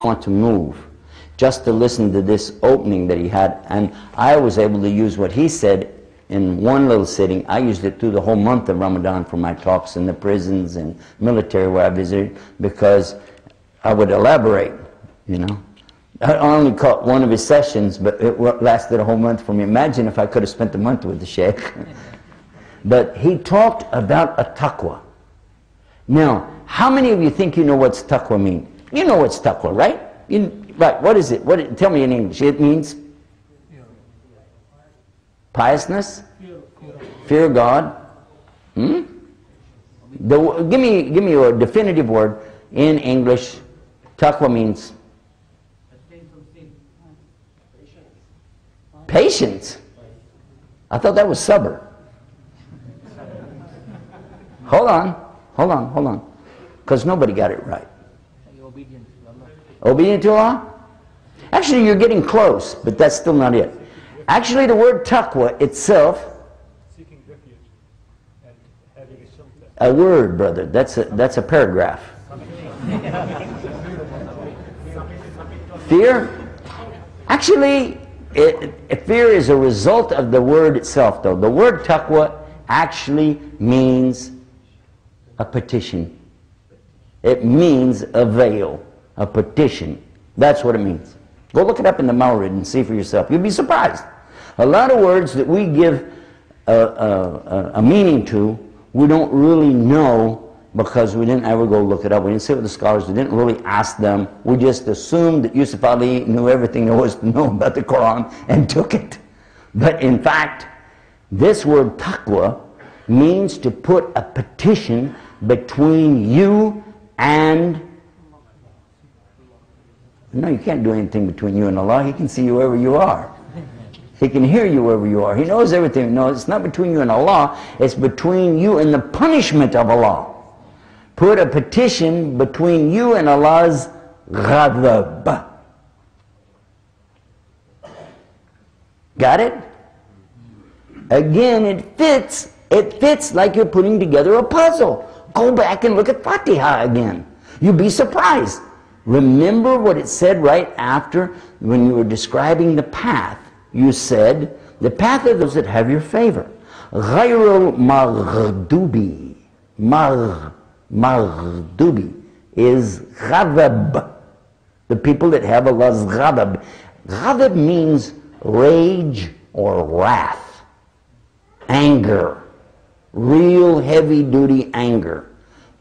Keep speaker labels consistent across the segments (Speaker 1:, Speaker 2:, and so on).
Speaker 1: want to move just to listen to this opening that he had, and I was able to use what he said in one little sitting. I used it through the whole month of Ramadan for my talks in the prisons and military where I visited, because I would elaborate, you know. I only caught one of his sessions, but it lasted a whole month for me. Imagine if I could have spent the month with the Sheikh. But he talked about a taqwa. Now, how many of you think you know what's taqwa mean? You know what's taqwa, right? Right, what is it? Tell me in English. It means piousness, fear of God. Give me a definitive word in English. Taqwa means patience. I thought that was sabr. Hold on. Because nobody got it right. Obedient to Allah? Actually, you're getting close, but that's still not it. Actually, the word taqwa itself,
Speaker 2: seeking refuge and having a shelter.
Speaker 1: A word, brother. That's a paragraph. Fear? Actually, fear is a result of the word itself, though. The word taqwa actually means a petition. It means a veil, a petition. That's what it means. Go look it up in the Mawrid and see for yourself. You'll be surprised. A lot of words that we give a meaning to, we don't really know because we didn't ever go look it up. We didn't sit with the scholars. We didn't really ask them. We just assumed that Yusuf Ali knew everything there was to know about the Quran and took it. But in fact, this word taqwa means to put a petition between you and... No, you can't do anything between you and Allah. He can see you wherever you are. He can hear you wherever you are. He knows everything. No, it's not between you and Allah. It's between you and the punishment of Allah. Put a petition between you and Allah's ghadab. Got it? Again, it fits. It fits like you're putting together a puzzle. Go back and look at Fatiha again. You'll be surprised. Remember what it said right after when you were describing the path. You said, the path of those that have your favor. غَيْرُ الْمَغْضُوبِ Maghdubi is ghadab. The people that have Allah's ghadab. Ghadab means rage or wrath. Anger. Real heavy-duty anger.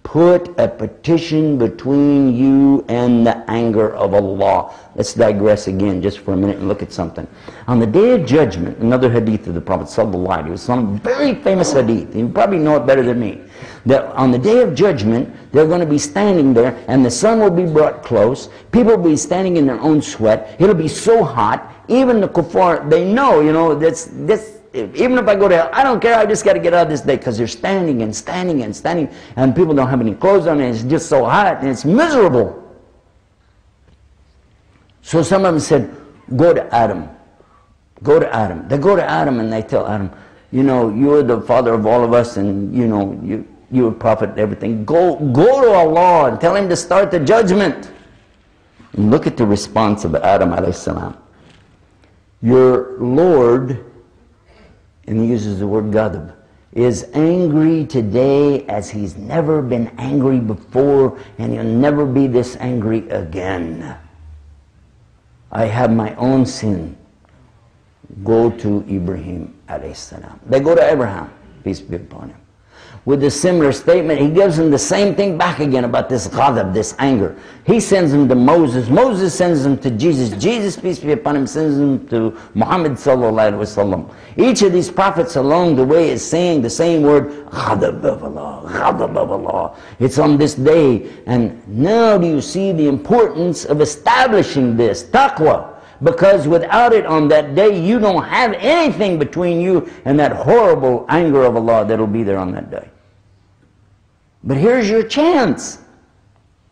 Speaker 1: Put a petition between you and the anger of Allah. Let's digress again just for a minute and look at something. On the Day of Judgment, another hadith of the Prophet ﷺ, it was some very famous hadith, you probably know it better than me, that on the Day of Judgment, they're going to be standing there and the sun will be brought close, people will be standing in their own sweat, it'll be so hot, even the kuffar, they know, you know, even if I go to hell, I don't care, I just got to get out of this day, because they're standing and standing and standing, and people don't have any clothes on, and it's just so hot, and it's miserable. So some of them said, go to Adam. Go to Adam. They go to Adam and they tell Adam, you know, you're the father of all of us, and you know, you're a prophet and everything. Go to Allah and tell him to start the judgment. And look at the response of Adam alayhi salam. Your Lord, and he uses the word ghadab, is angry today as he's never been angry before, and he'll never be this angry again. I have my own sin. Go to Ibrahim alayhi salam. They go to Abraham, peace be upon him. With a similar statement, he gives them the same thing back again about this ghadab, this anger. He sends them to Moses. Moses sends them to Jesus. Jesus, peace be upon him, sends them to Muhammad sallallahu alaihi wasallam. Each of these prophets along the way is saying the same word, ghadab of Allah, ghadab of Allah. It's on this day. And now do you see the importance of establishing this taqwa? Because without it on that day, you don't have anything between you and that horrible anger of Allah that will be there on that day. But here's your chance.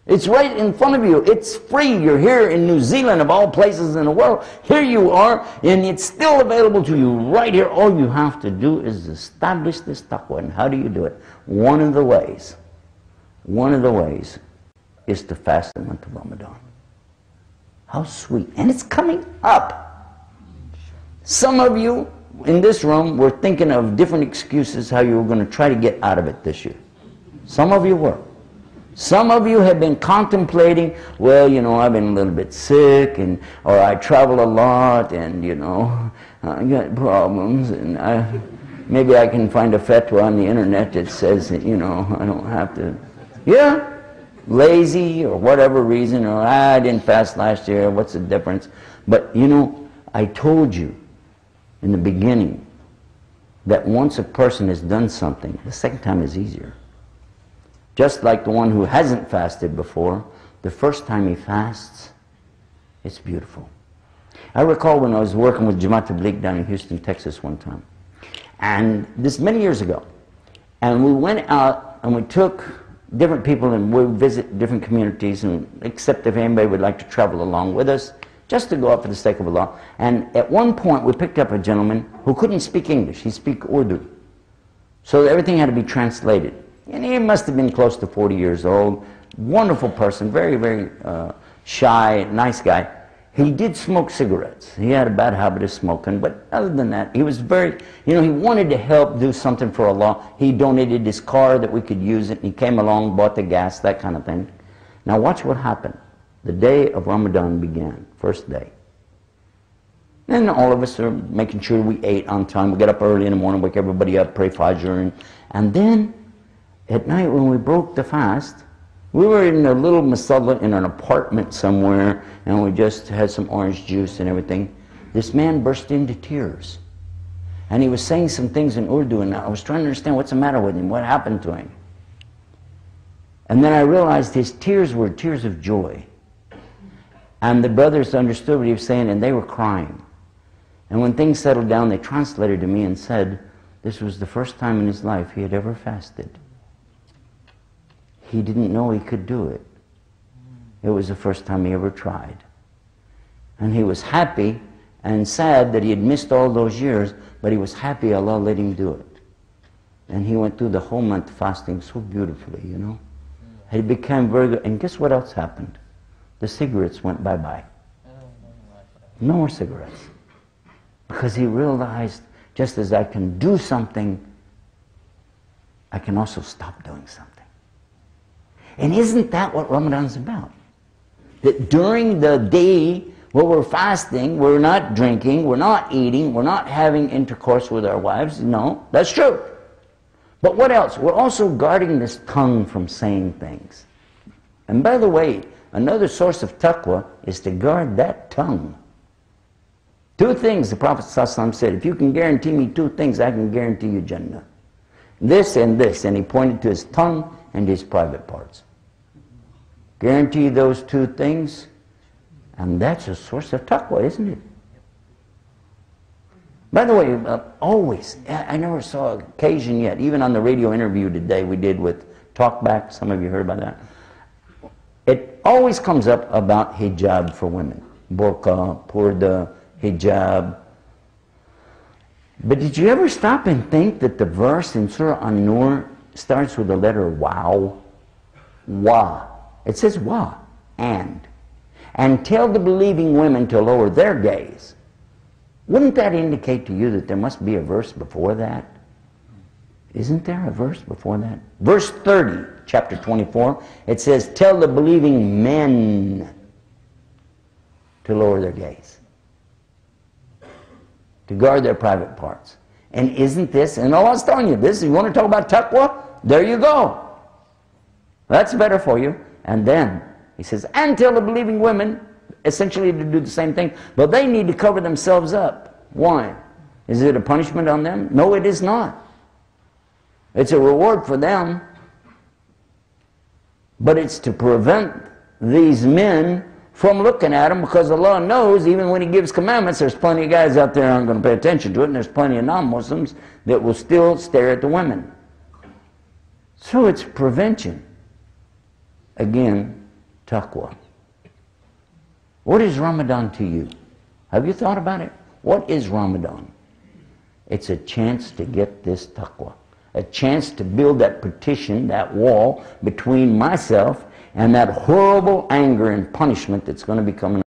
Speaker 1: It's right in front of you. It's free. You're here in New Zealand, of all places in the world. Here you are, and it's still available to you right here. All you have to do is establish this taqwa. And how do you do it? One of the ways is to fast the month of Ramadan. How sweet. And it's coming up. Some of you in this room were thinking of different excuses how you were going to try to get out of it this year. Some of you were. Some of you have been contemplating, well, you know, I've been a little bit sick, or I travel a lot, and, you know, I got problems, and maybe I can find a fatwa on the internet that says that, you know, I don't have to, yeah, lazy or whatever reason, or I didn't fast last year, what's the difference? But, you know, I told you in the beginning that once a person has done something, the second time is easier. Just like the one who hasn't fasted before, the first time he fasts, it's beautiful. I recall when I was working with Jamaat Tabligh down in Houston, Texas one time. And this many years ago. And we went out and we took different people and we visit different communities, and except if anybody would like to travel along with us, just to go out for the sake of Allah. And at one point we picked up a gentleman who couldn't speak English, he spoke Urdu. So everything had to be translated. And he must have been close to 40 years old. Wonderful person, very, very shy, nice guy. He did smoke cigarettes. He had a bad habit of smoking, but other than that, he was very, you know, he wanted to help do something for Allah. He donated his car that we could use it, and he came along, bought the gas, that kind of thing. Now watch what happened. The day of Ramadan began, first day. And all of us are making sure we ate on time. We get up early in the morning, wake everybody up, pray Fajr, and then at night when we broke the fast, we were in a little masala in an apartment somewhere, and we just had some orange juice and everything. This man burst into tears. And he was saying some things in Urdu, and I was trying to understand what's the matter with him, what happened to him. And then I realized his tears were tears of joy. And the brothers understood what he was saying, and they were crying. And when things settled down, they translated to me and said, this was the first time in his life he had ever fasted. He didn't know he could do it. It was the first time he ever tried. And he was happy and sad that he had missed all those years, but he was happy Allah let him do it. And he went through the whole month fasting so beautifully, you know. He became very good. And guess what else happened? The cigarettes went bye-bye. No more cigarettes. Because he realized, just as I can do something, I can also stop doing something. And isn't that what Ramadan's about? That during the day where we're fasting, we're not drinking, we're not eating, we're not having intercourse with our wives. No, that's true. But what else? We're also guarding this tongue from saying things. And by the way, another source of taqwa is to guard that tongue. Two things the Prophet ﷺ said, if you can guarantee me two things, I can guarantee you Jannah. This and this, and he pointed to his tongue and his private parts. Guarantee those two things, and that's a source of taqwa, isn't it? By the way, always, I never saw an occasion yet, even on the radio interview today we did with Talkback, some of you heard about that. It always comes up about hijab for women. Burqa, purda, hijab. But did you ever stop and think that the verse in Surah An-Nur starts with the letter Waw? Wa. It says Wa, and tell the believing women to lower their gaze. Wouldn't that indicate to you that there must be a verse before that? Isn't there a verse before that? Verse 30, chapter 24, it says, tell the believing men to lower their gaze, to guard their private parts. And isn't this, and Allah's telling you this, you want to talk about taqwa? There you go. That's better for you. And then he says, and tell the believing women, essentially to do the same thing, but they need to cover themselves up. Why? Is it a punishment on them? No, it is not. It's a reward for them, but it's to prevent these men from looking at them, because Allah knows even when He gives commandments, there's plenty of guys out there who aren't going to pay attention to it, and there's plenty of non-Muslims that will still stare at the women. So it's prevention. Again, taqwa. What is Ramadan to you? Have you thought about it? What is Ramadan? It's a chance to get this taqwa. A chance to build that partition, that wall between myself and that horrible anger and punishment that's going to be coming.